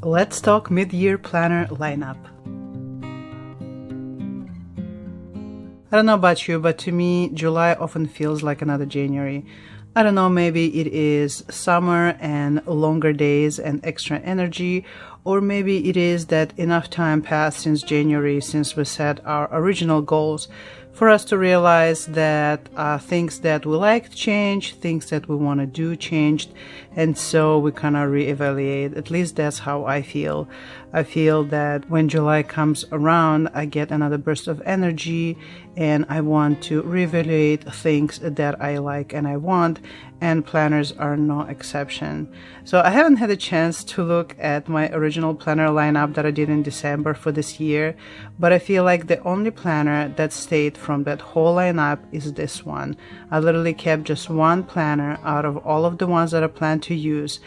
Let's talk mid-year planner lineup. I don't know about you, but to me, July often feels like another January. I don't know, maybe it is summer and longer days and extra energy, or maybe it is that enough time passed since January, since we set our original goals, for us to realize that things that we like change, things that we want to do changed, and so we kind of reevaluate. At least that's how I feel. I feel that when July comes around, I get another burst of energy and I want to reevaluate things that I like and I want, and planners are no exception. So I haven't had a chance to look at my original planner lineup that I did in December for this year, but I feel like the only planner that stayed from that whole lineup is this one. I literally kept just one planner out of all of the ones that I plan to use,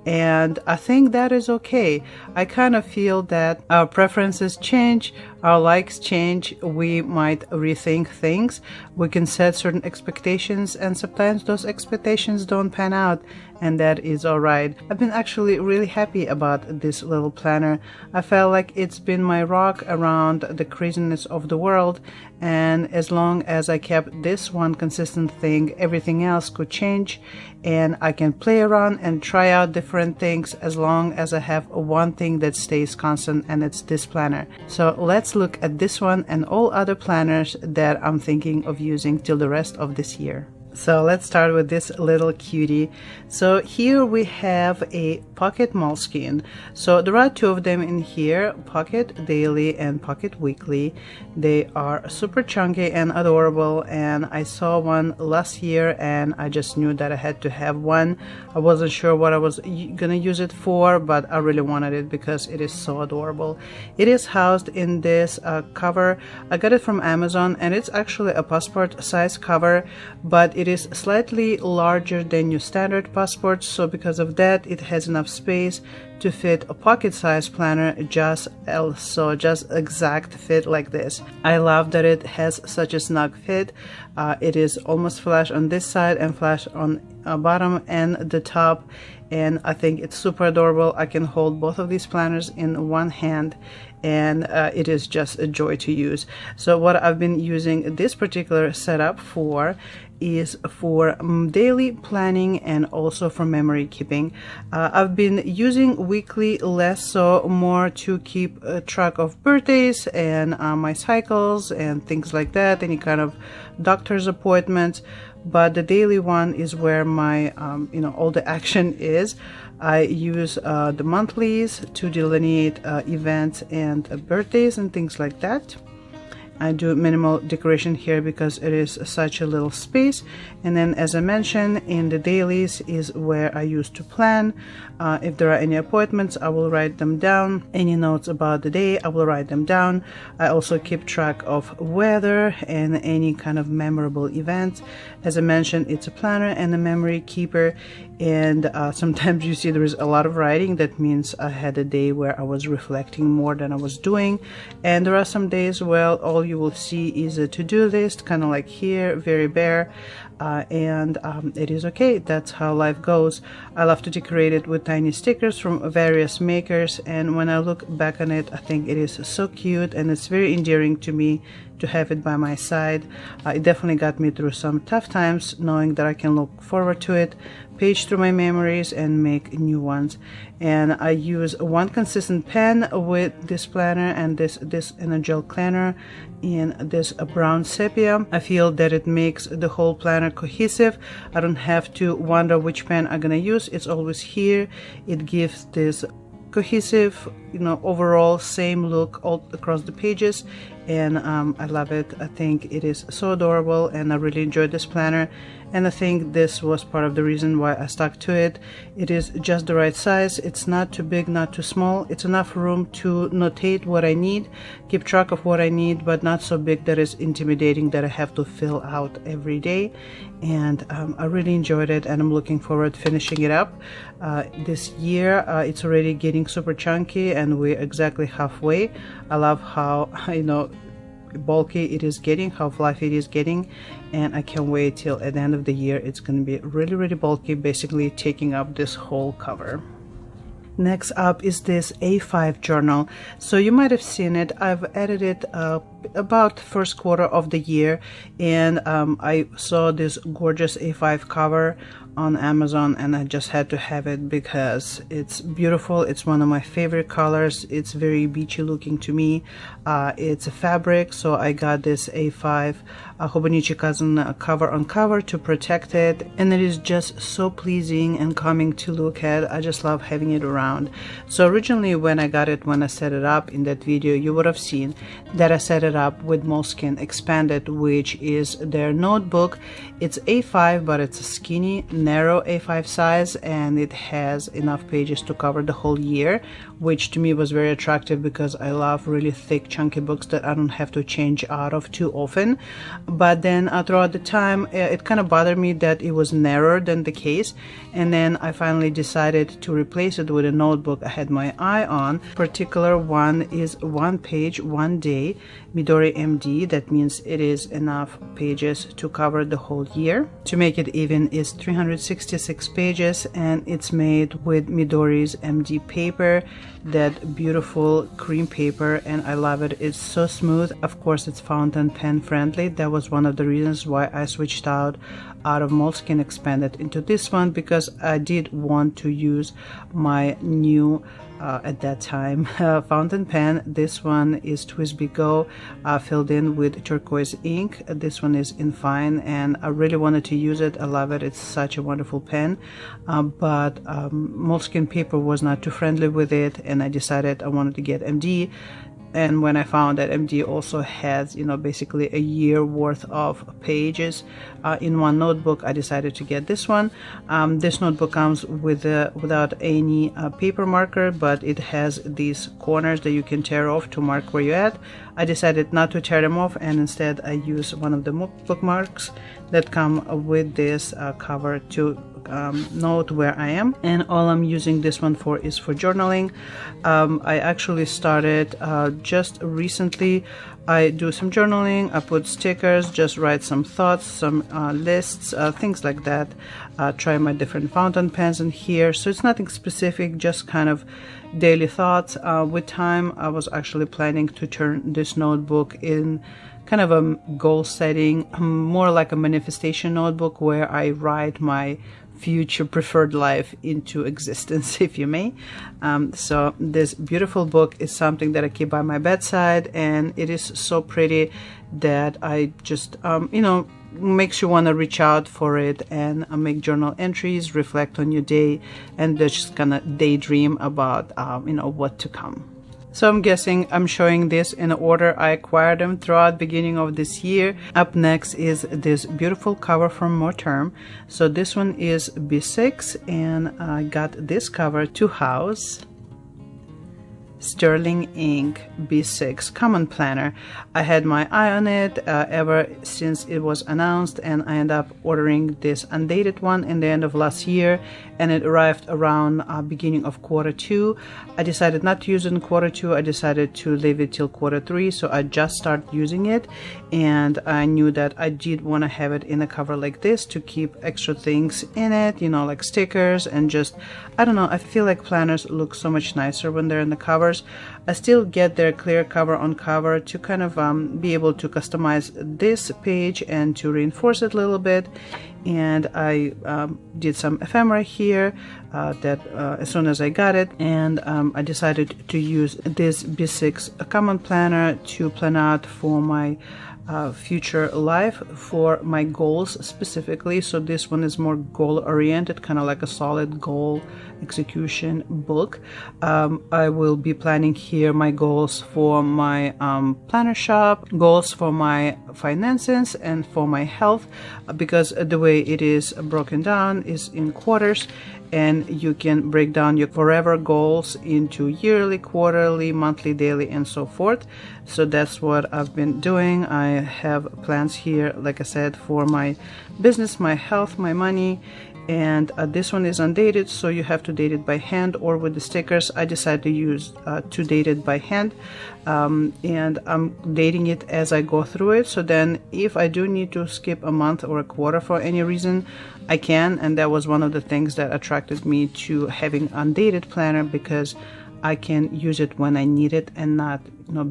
and I think that is okay. I kind of feel that our preferences change, our likes change, we might rethink things, we can set certain expectations, and sometimes those expectations don't pan out, and that is alright. I've been actually really happy about this little planner. I felt like it's been my rock around the craziness of the world, and as long as I kept this one consistent thing, everything else could change, and I can play around and try out different things as long as I have one thing that stays constant, and it's this planner. So let's look at this one and all other planners that I'm thinking of using till the rest of this year. So let's start with this little cutie. So here we have a pocket Moleskine. So there are two of them in here, pocket daily and pocket weekly. They are super chunky and adorable, and I saw one last year and I just knew that I had to have one. I wasn't sure what I was gonna use it for, but I really wanted it because it is so adorable. It is housed in this cover. I got it from Amazon, and it's actually a passport size cover, but it is slightly larger than your standard passport, so because of that it has enough space to fit a pocket size planner, just exact fit like this. I love that it has such a snug fit. It is almost flush on this side and flush on bottom and the top, and I think it's super adorable. I can hold both of these planners in one hand, and it is just a joy to use. So what I've been using this particular setup for is for daily planning and also for memory keeping. I've been using weekly less, so more to keep track of birthdays and my cycles and things like that, any kind of doctor's appointments. But the daily one is where my all the action is. I use the monthlies to delineate events and birthdays and things like that. I do minimal decoration here because it is such a little space. And then, as I mentioned, in the dailies is where I use to plan. If there are any appointments, I will write them down. Any notes about the day, I will write them down. I also keep track of weather and any kind of memorable events. As I mentioned, it's a planner and a memory keeper, and sometimes you see there is a lot of writing. That means I had a day where I was reflecting more than I was doing, and there are some days where all you will see is a to-do list, kind of like here, very bare. And it is okay. That's how life goes. I love to decorate it with tiny stickers from various makers, and when I look back on it, I think it is so cute, and it's very endearing to me to have it by my side. It definitely got me through some tough times, knowing that I can look forward to it, page through my memories, and make new ones. And I use one consistent pen with this planner and this ENERGEL Clena in this brown sepia. I feel that it makes the whole planner cohesive. I don't have to wonder which pen I'm gonna use. It's always here. It gives this cohesive, overall same look all across the pages, and I love it. I think it is so adorable, and I really enjoyed this planner, and I think this was part of the reason why I stuck to it. It is just the right size. It's not too big, not too small. It's enough room to notate what I need, keep track of what I need, but not so big that it's intimidating that I have to fill out every day. And I really enjoyed it, and I'm looking forward to finishing it up this year. It's already getting super chunky, and we're exactly halfway. I love how bulky it is getting, how fluffy it is getting, and I can't wait till at the end of the year it's going to be really bulky, basically taking up this whole cover. Next up is this A5 journal. So you might have seen it. I've added it about first quarter of the year, and I saw this gorgeous A5 cover on Amazon, and I just had to have it because it's beautiful. It's one of my favorite colors. It's very beachy looking to me. It's a fabric, so I got this A5 Hobonichi Cousin cover on cover to protect it, and it is just so pleasing and calming to look at. I just love having it around. So originally when I got it, when I set it up in that video, you would have seen that I set it up with Moleskine Expanded, which is their notebook. It's A5, but it's a skinny, narrow A5 size, and it has enough pages to cover the whole year, which to me was very attractive because I love really thick, chunky books that I don't have to change out of too often. But then throughout the time, it kind of bothered me that it was narrower than the case, and then I finally decided to replace it with a notebook I had my eye on. Particular one is 1 page, 1 day, Midori MD. That means it is enough pages to cover the whole year. To make it even is 366 pages, and it's made with Midori's MD paper, that beautiful cream paper, and I love it. It's so smooth. Of course, it's fountain pen friendly. That was one of the reasons why I switched out of Moleskine Expanded into this one, because I did want to use my new at that time fountain pen. This one is TWSBI Go, filled in with turquoise ink. This one is in fine, and I really wanted to use it. I love it. It's such a wonderful pen, but Moleskine paper was not too friendly with it, and I decided I wanted to get MD. And when I found that MD also has, basically a year worth of pages in one notebook, I decided to get this one. This notebook comes with without any paper marker, but it has these corners that you can tear off to mark where you're at. I decided not to tear them off, and instead I use one of the bookmarks that come with this cover to note where I am. And all I'm using this one for is for journaling. I actually started just recently. I do some journaling, I put stickers, just write some thoughts, some lists, things like that. Try my different fountain pens in here. So it's nothing specific, just kind of daily thoughts. With time, I was actually planning to turn this notebook in kind of a goal setting, more like a manifestation notebook where I write my future preferred life into existence, if you may. So this beautiful book is something that I keep by my bedside, and it is so pretty that I just makes you want to reach out for it and make journal entries, reflect on your day, and just kind of daydream about what to come. So I'm guessing I'm showing this in order I acquired them throughout the beginning of this year. Up next is this beautiful cover from Moterm. So this one is B6, and I got this cover to house Sterling Ink B6 Common Planner. I had my eye on it ever since it was announced, and I ended up ordering this undated one in the end of last year, and it arrived around beginning of Q2. I decided not to use it in Q2. I decided to leave it till Q3, so I just started using it, and I knew that I did want to have it in a cover like this to keep extra things in it, like stickers, and just, I don't know, I feel like planners look so much nicer when they're in the covers. I still get their clear cover on cover to kind of be able to customize this page and to reinforce it a little bit. And I did some ephemera here that as soon as I got it, and I decided to use this B6 Common Planner to plan out for my future life, for my goals specifically. So this one is more goal oriented, kind of like a solid goal execution book. I will be planning here my goals for my planner shop, goals for my finances, and for my health, because the way it is broken down is in quarters, and you can break down your forever goals into yearly, quarterly, monthly, daily, and so forth. So that's what I've been doing. I have plans here, like I said, for my business, my health, my money, and this one is undated, so you have to date it by hand or with the stickers. I decided to use to date it by hand, and I'm dating it as I go through it. So then if I do need to skip a month or a quarter for any reason, I can, and that was one of the things that attracted me to having undated planner, because I can use it when I need it and not,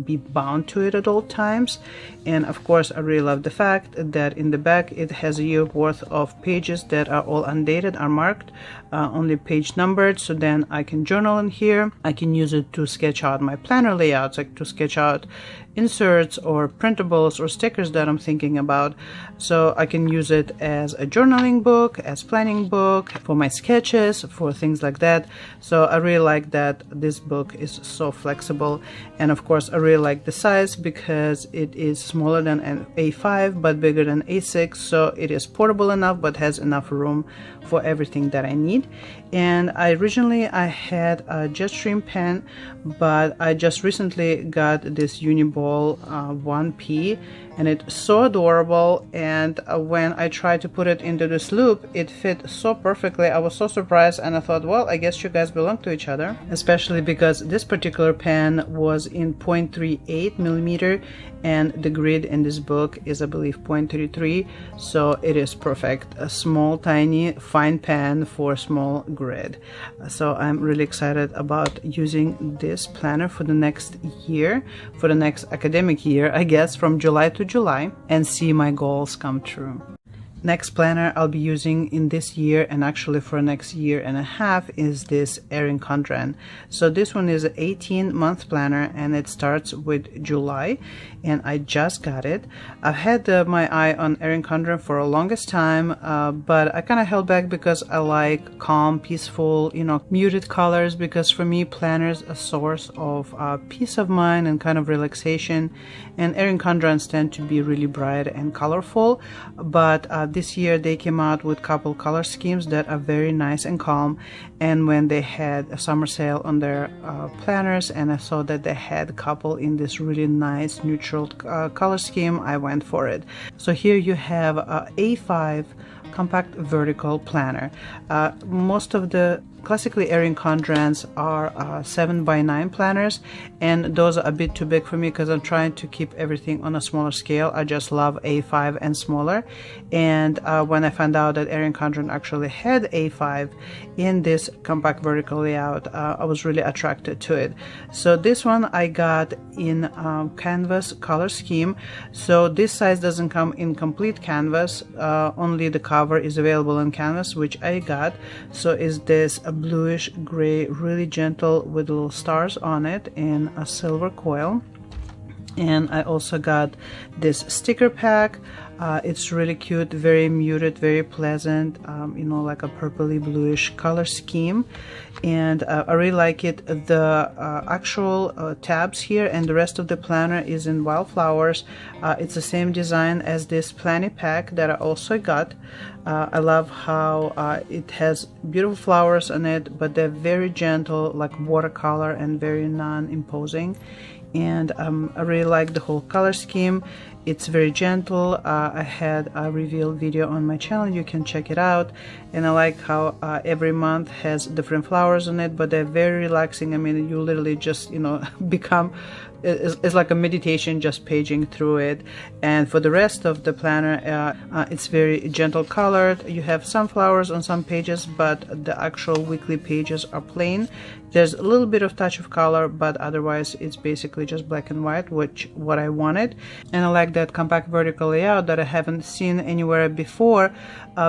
be bound to it at all times. And of course, I really love the fact that in the back it has a year worth of pages that are all undated, are marked, only page numbered. So then I can journal in here. I can use it to sketch out my planner layouts, like to sketch out inserts or printables or stickers that I'm thinking about. So I can use it as a journaling book, as planning book, for my sketches, for things like that. So I really like that this book is so flexible. And of course, I really like the size because it is smaller than an A5 but bigger than A6, so it is portable enough but has enough room for everything that I need. And originally I had a Jetstream pen, but I just recently got this Uni-ball 1P, and it's so adorable. And when I tried to put it into this loop, it fit so perfectly. I was so surprised, and I thought, well, I guess you guys belong to each other, especially because this particular pen was in 0.38 millimeter, and the grid in this book is, I believe, 0.33, so it is perfect. A small, tiny, fine pen for small grid. So I'm really excited about using this planner for the next year, for the next academic year, I guess, from July to July, and see my goals come true. Next planner I'll be using in this year, and actually for next year and a half, is this Erin Condren. So this one is an 18-month planner, and it starts with July, and I just got it. I've had my eye on Erin Condren for a longest time, but I kind of held back because I like calm, peaceful, muted colors, because for me planners are a source of peace of mind and kind of relaxation, and Erin Condrens tend to be really bright and colorful, but this year they came out with a couple color schemes that are very nice and calm. And when they had a summer sale on their planners, and I saw that they had a couple in this really nice neutral color scheme, I went for it. So here you have a A5 compact vertical planner. Most of the classically Erin Condrens are 7x9 planners, and those are a bit too big for me because I'm trying to keep everything on a smaller scale. I just love A5 and smaller. And when I found out that Erin Condren actually had A5 in this compact vertical layout, I was really attracted to it. So this one I got in canvas color scheme. So this size doesn't come in complete canvas, only the cover is available in canvas, which I got. So is this a bluish gray, really gentle, with little stars on it in a silver coil. And I also got this sticker pack. It's really cute, very muted, very pleasant, like a purpley bluish color scheme. And I really like it. The actual tabs here and the rest of the planner is in wildflowers. It's the same design as this planny pack that I also got. I love how it has beautiful flowers on it, but they're very gentle, like watercolor, and very non-imposing. And I really like the whole color scheme. It's very gentle. I had a reveal video on my channel, you can check it out. And I like how every month has different flowers on it, but they're very relaxing. I mean, you literally just become, it's like a meditation just paging through it. And for the rest of the planner, it's very gentle colored. You have some flowers on some pages, but the actual weekly pages are plain. There's a little bit of touch of color, but otherwise it's basically just black and white, which what I wanted. And I like that compact vertical layout that I haven't seen anywhere before,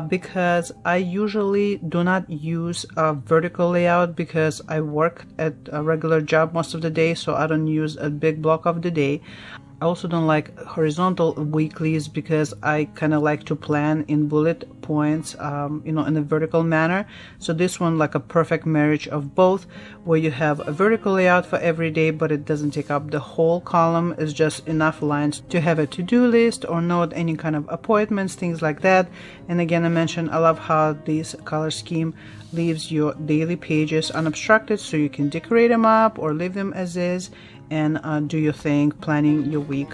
because I usually do not use a vertical layout because I work at a regular job most of the day, so I don't use a big block of the day. I also don't like horizontal weeklies because I kind of like to plan in bullet points, in a vertical manner. So this one, like a perfect marriage of both, where you have a vertical layout for every day, but it doesn't take up the whole column. It's just enough lines to have a to-do list or note any kind of appointments, things like that. And again, I mentioned I love how this color scheme leaves your daily pages unobstructed, so you can decorate them up or leave them as is and do your thing planning your week.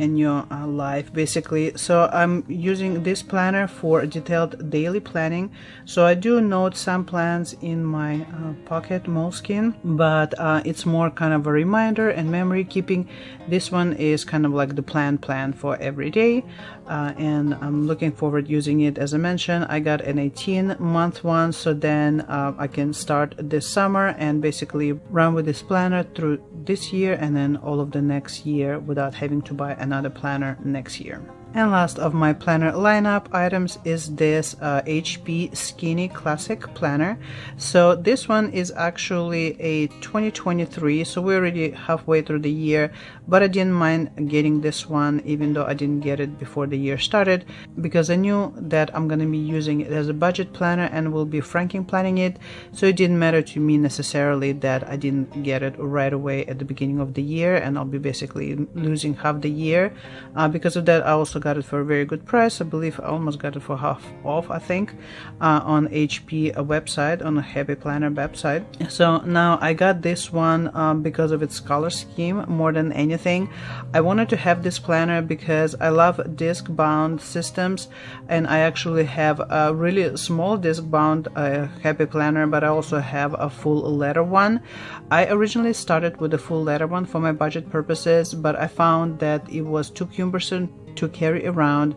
in your life basically. So I'm using this planner for detailed daily planning. So I do note some plans in my pocket Moleskine, but it's more kind of a reminder and memory keeping. This one is kind of like the plan for every day, and I'm looking forward using it. As I mentioned, I got an 18-month one, so then I can start this summer and basically run with this planner through this year and then all of the next year without having to buy another planner next year. And last of my planner lineup items is this HP Skinny Classic Planner. So this one is actually a 2023, so we're already halfway through the year, but I didn't mind getting this one even though I didn't get it before the year started, because I knew that I'm going to be using it as a budget planner and will be franking planning it, so it didn't matter to me necessarily that I didn't get it right away at the beginning of the year and I'll be basically losing half the year. Because of that, I also got it for a very good price. I believe I almost got it for half off, I think, on HP website, on a Happy Planner website. So now I got this one because of its color scheme more than anything. I wanted to have this planner because I love disc bound systems, and I actually have a really small disc bound Happy Planner, but I also have a full letter one. I originally started with a full letter one for my budget purposes, but I found that it was too cumbersome to carry around.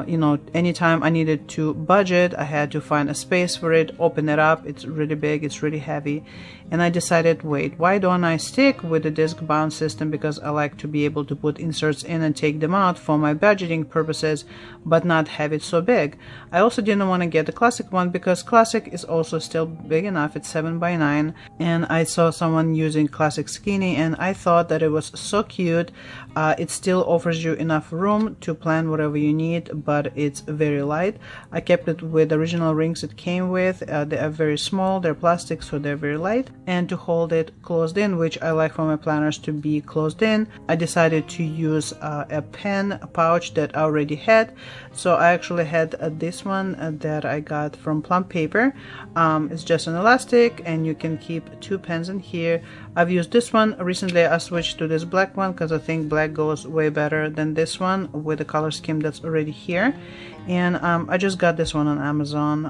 You know, anytime I needed to budget, I had to find a space for it, open it up. It's really big, it's really heavy. And I decided, wait, why don't I stick with the disc bound system? Because I like to be able to put inserts in and take them out for my budgeting purposes, but not have it so big. I also didn't want to get the classic one because classic is also still big enough. It's 7x9. And I saw someone using classic skinny and I thought that it was so cute. It still offers you enough room to plan whatever you need, but it's very light. I kept it with the original rings it came with. They are very small, they're plastic, so they're very light. And to hold it closed in, which I like for my planners to be closed in, I decided to use a pen pouch that I already had. So I actually had this one that I got from Plum Paper. It's just an elastic and you can keep 2 pens in here. I've used this one recently. I switched to this black one because I think black goes way better than this one with the color scheme that's already here. And I just got this one on Amazon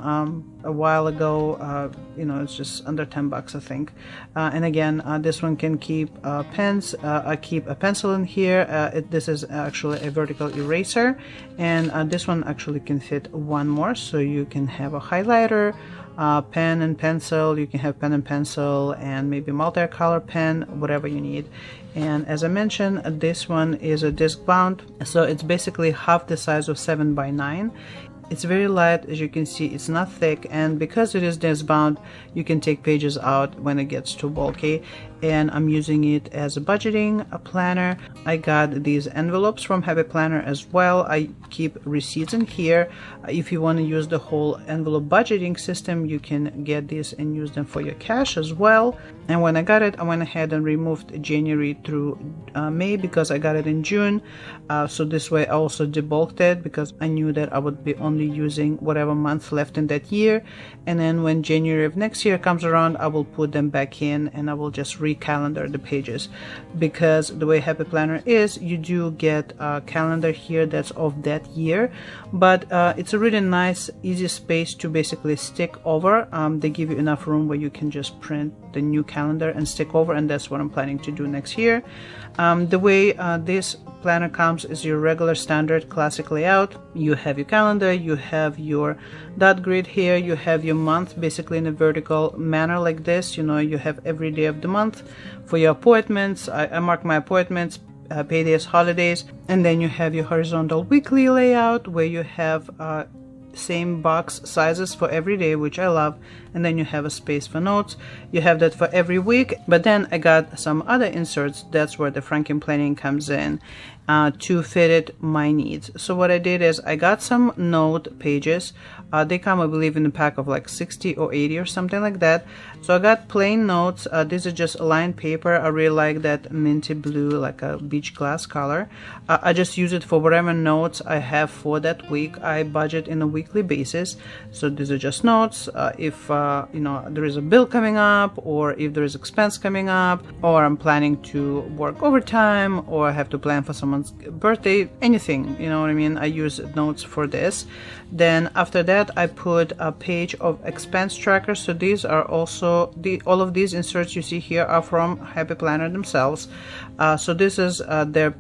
a while ago. You know, it's just under 10 bucks, I think. And again, this one can keep pens. I keep a pencil in here. This is actually a vertical eraser, and this one actually can fit one more, so you can have a highlighter, pen and pencil. You can have pen and pencil and maybe multicolor pen, whatever you need. And as I mentioned, this one is a disc bound, so it's basically half the size of 7x9. It's very light, as you can see. It's not thick, and because it is disc bound, you can take pages out when it gets too bulky. And I'm using it as a budgeting planner. I got these envelopes from Happy Planner as well. I keep receipts in here. If you want to use the whole envelope budgeting system, you can get these and use them for your cash as well. And when I got it, I went ahead and removed January through May because I got it in June. So this way I also debulked it because I knew that I would be only using whatever month left in that year. And then when January of next year comes around, I will put them back in and I will just calendar the pages. Because the way Happy Planner is, you do get a calendar here that's of that year, but it's a really nice easy space to basically stick over. They give you enough room where you can just print the new calendar and stick over, and that's what I'm planning to do next year. The way this planner comes is your regular standard classic layout. You have your calendar, you have your dot grid here, you have your month basically in a vertical manner like this. You know, you have every day of the month for your appointments. I mark my appointments, paydays, holidays, and then you have your horizontal weekly layout where you have same box sizes for every day, which I love, and then you have a space for notes. You have that for every week, but then I got some other inserts. That's where the franking planning comes in to fit it my needs. So what I did is I got some note pages. They come, I believe, in a pack of like 60 or 80 or something like that. So I got plain notes. This is just lined paper. I really like that minty blue, like a beach glass color. I just use it for whatever notes I have for that week. I budget in a weekly basis, so these are just notes. If you know, there is a bill coming up, or if there is expense coming up, or I'm planning to work overtime, or I have to plan for some someone's birthday, anything, you know what I mean. I use notes for this. Then after that, I put a page of expense trackers. So these are also all of these inserts you see here are from Happy Planner themselves. So this is their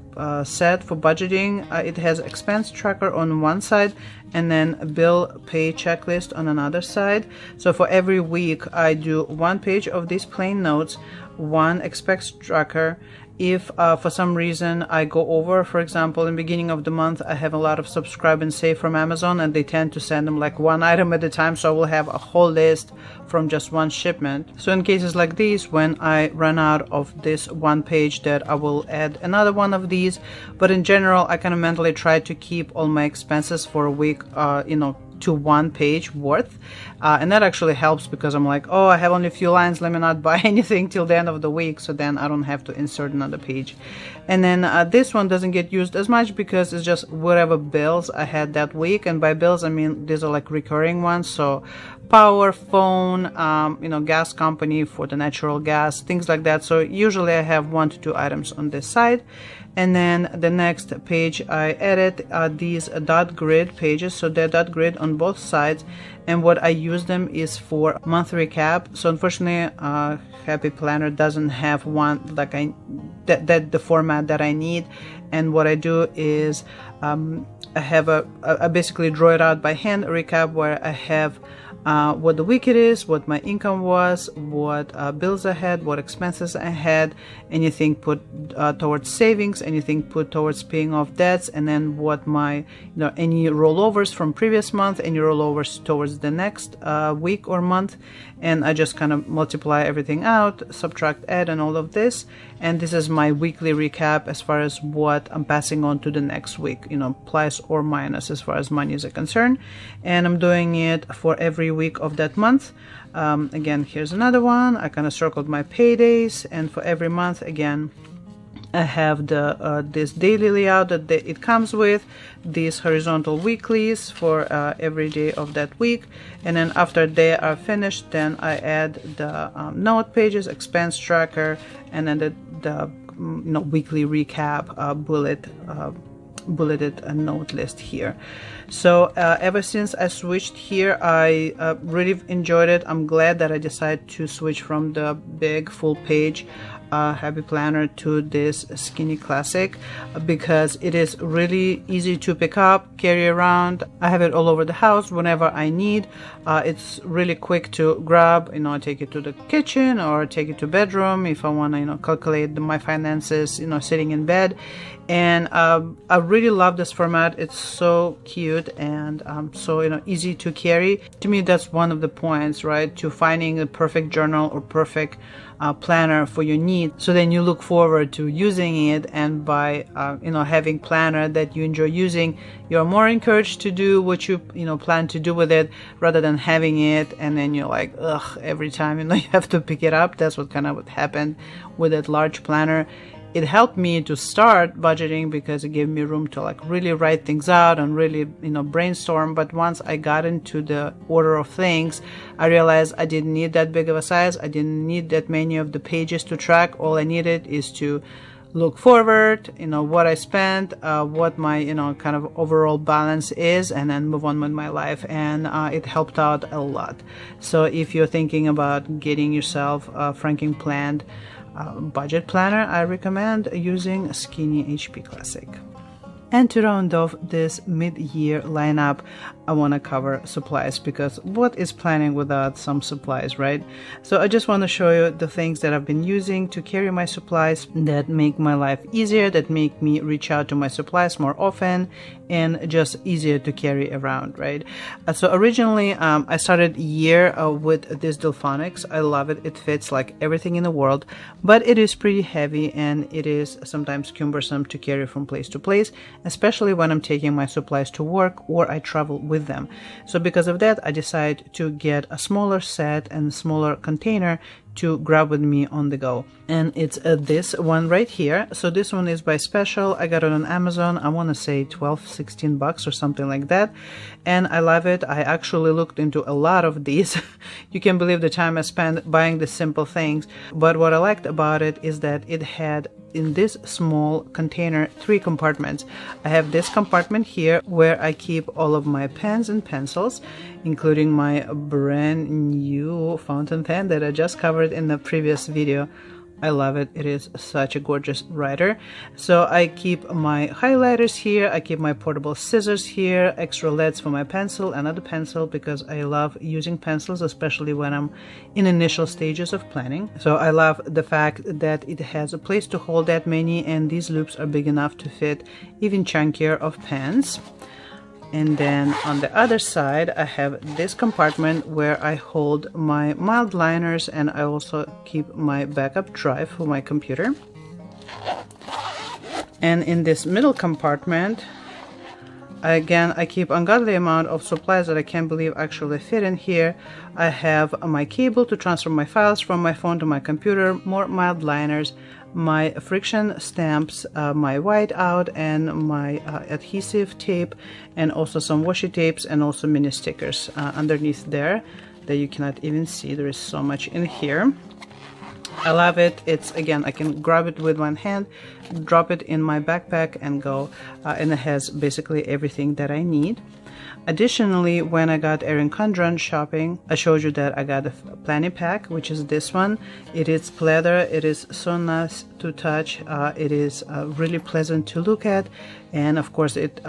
set for budgeting. It has expense tracker on one side and then bill pay checklist on another side. So for every week I do one page of these plain notes, one expense tracker. If for some reason I go over, for example, in the beginning of the month, I have a lot of subscribe and save from Amazon, and they tend to send them like one item at a time, so I will have a whole list from just one shipment. So in cases like these, when I run out of this one page, that I will add another one of these. But in general, I kind of mentally try to keep all my expenses for a week, you know, to one page worth, and that actually helps because I'm like, oh, I have only a few lines, let me not buy anything till the end of the week, so then I don't have to insert another page. And then this one doesn't get used as much because it's just whatever bills I had that week, and by bills I mean these are like recurring ones, so power, phone, you know, gas company for the natural gas, things like that. So usually I have 1 to 2 items on this side. And then the next page I added these dot grid pages, so they're dot grid on both sides, and what I use them is for month recap. So unfortunately Happy Planner doesn't have one like the format that I need, and what I do is I have I basically draw it out by hand, a recap where I have what the week it is, what my income was, what bills I had, what expenses I had, anything put towards savings, anything put towards paying off debts, and then what my, you know, any rollovers from previous month, any rollovers towards the next week or month, and I just kind of multiply everything out, subtract, add, and all of this, and this is my weekly recap as far as what I'm passing on to the next week, you know, plus or minus as far as money is concerned, and I'm doing it for every week of that month. Again, here's another one. I kind of circled my paydays, and for every month, again, I have the this daily layout that it comes with, these horizontal weeklies for every day of that week, and then after they are finished, then I add the note pages, expense tracker, and then the you know, weekly recap bulleted note list here. So ever since I switched here, I really enjoyed it. I'm glad that I decided to switch from the big full page Happy Planner to this skinny classic because it is really easy to pick up, carry around. I have it all over the house whenever I need. It's really quick to grab, you know, take it to the kitchen or take it to bedroom if I want to, you know, calculate my finances, you know, sitting in bed. And I really love this format. It's so cute and so, you know, easy to carry. To me, that's one of the points, right, to finding a perfect journal or perfect planner for your need. So then you look forward to using it, and by you know, having planner that you enjoy using, you're more encouraged to do what you know, plan to do with it, rather than having it and then you're like, ugh, every time, you know, you have to pick it up. That's what kind of what happened with that large planner. It helped me to start budgeting because it gave me room to like really write things out and really, you know, brainstorm. But once I got into the order of things, I realized I didn't need that big of a size. I didn't need that many of the pages to track. All I needed is to look forward, you know, what I spent, what my, you know, kind of overall balance is, and then move on with my life. And it helped out a lot. So if you're thinking about getting yourself a franking planned budget planner, I recommend using Skinny HP Classic. And to round off this mid-year lineup, I want to cover supplies, because what is planning without some supplies, right? So I just want to show you the things that I've been using to carry my supplies that make my life easier, that make me reach out to my supplies more often, and just easier to carry around, right? So originally, I started the year with this Delphonics. I love it. It fits like everything in the world, but it is pretty heavy and it is sometimes cumbersome to carry from place to place, especially when I'm taking my supplies to work or I travel with them. So because of that, I decided to get a smaller set and smaller container to grab with me on the go. And it's this one right here. So this one is by Special. I got it on Amazon. I want to say 12-16 bucks or something like that. And I love it. I actually looked into a lot of these. You can believe the time I spent buying the simple things. But what I liked about it is that it had in this small container 3 compartments. I have this compartment here where I keep all of my pens and pencils, including my brand new fountain pen that I just covered in the previous video. I love it. It is such a gorgeous writer. So I keep my highlighters here, I keep my portable scissors here, extra leads for my pencil, another pencil because I love using pencils, especially when I'm in initial stages of planning. So I love the fact that it has a place to hold that many, and these loops are big enough to fit even chunkier of pens. And then on the other side, I have this compartment where I hold my mild liners, and I also keep my backup drive for my computer. And in this middle compartment, again, I keep ungodly amount of supplies that I can't believe actually fit in here. I have my cable to transfer my files from my phone to my computer, more mild liners, my friction stamps, my whiteout, and my adhesive tape, and also some washi tapes, and also mini stickers underneath there that you cannot even see. There is so much in here. I love it. It's, again, I can grab it with one hand, drop it in my backpack and go, and it has basically everything that I need. Additionally, when I got Erin Condren shopping, I showed you that I got a planning pack, which is this one. It is pleather. It is so nice to touch. It is really pleasant to look at, and of course it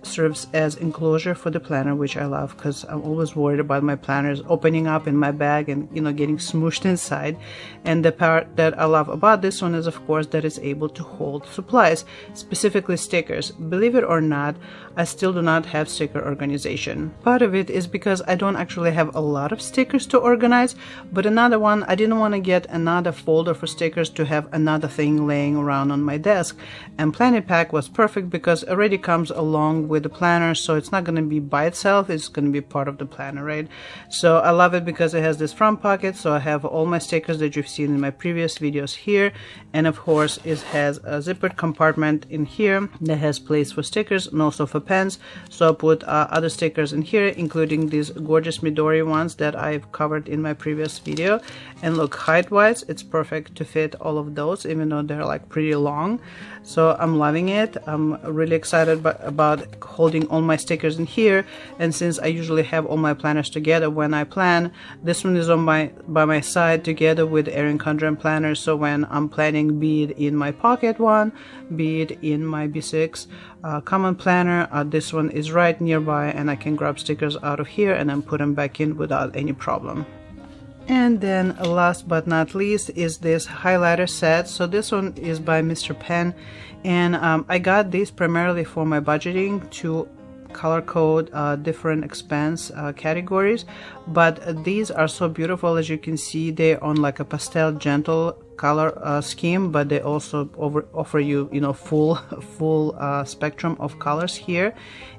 serves as enclosure for the planner, which I love because I'm always worried about my planners opening up in my bag and, you know, getting smooshed inside. And the part that I love about this one is, of course, that it's able to hold supplies, specifically stickers. Believe it or not, I still do not have sticker organization. Part of it is because I don't actually have a lot of stickers to organize, but another one, I didn't want to get another folder for stickers to have another thing laying around on my desk. And Planning Pack was perfect because it already comes along with the planner, so it's not going to be by itself, it's going to be part of the planner, right? So I love it because it has this front pocket, so I have all my stickers that you've seen in my previous videos here, and of course it has a zippered compartment in here that has place for stickers and also for pens. So I put other stickers in here, including these gorgeous Midori ones that I've covered in my previous video. And look, height wise it's perfect to fit all of those, even though they're like pretty long. So I'm loving it. I'm really excited about holding all my stickers in here, and since I usually have all my planners together when I plan, this one is on by my side together with Erin Condren planners. So when I'm planning, be it in my pocket one, be it in my B6 common planner, this one is right nearby, and I can grab stickers out of here and then put them back in without any problem. And then last but not least is this highlighter set. So this one is by Mr. Pen, and I got these primarily for my budgeting to color code different expense categories, but these are so beautiful. As you can see, they're on like a pastel gentle color scheme, but they also offer you, you know, full spectrum of colors here.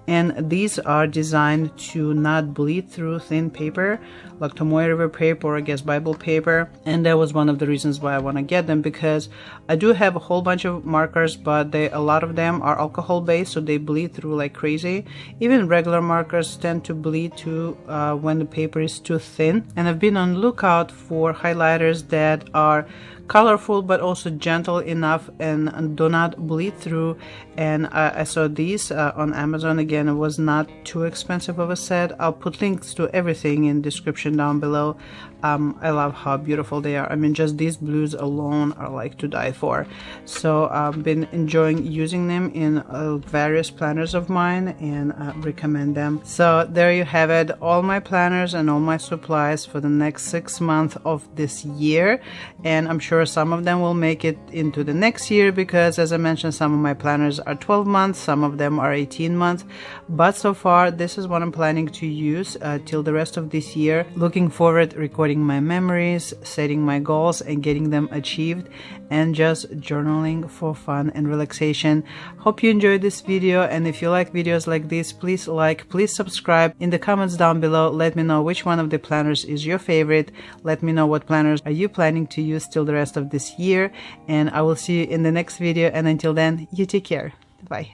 And these are designed to not bleed through thin paper like Tomoe River paper or I guess Bible paper, and that was one of the reasons why I want to get them, because I do have a whole bunch of markers, but a lot of them are alcohol based, so they bleed through like crazy. Even regular markers tend to bleed too when the paper is too thin, and I've been on lookout for highlighters that are colorful but also gentle enough and do not bleed through. And I saw these on Amazon. Again, it was not too expensive of a set. I'll put links to everything in description down below. I love how beautiful they are. I mean, just these blues alone are like to die for. So I've been enjoying using them in various planners of mine, and recommend them. So there you have it, all my planners and all my supplies for the next 6 months of this year. And I'm sure some of them will make it into the next year, because as I mentioned, some of my planners are 12 months, some of them are 18 months. But so far, this is what I'm planning to use till the rest of this year. Looking forward recording my memories, setting my goals and getting them achieved, and just journaling for fun and relaxation. Hope you enjoyed this video, and if you like videos like this, please like, please subscribe. In the comments down below, let me know which one of the planners is your favorite. Let me know what planners are you planning to use till the rest of this year, and I will see you in the next video. And until then, you take care. Bye.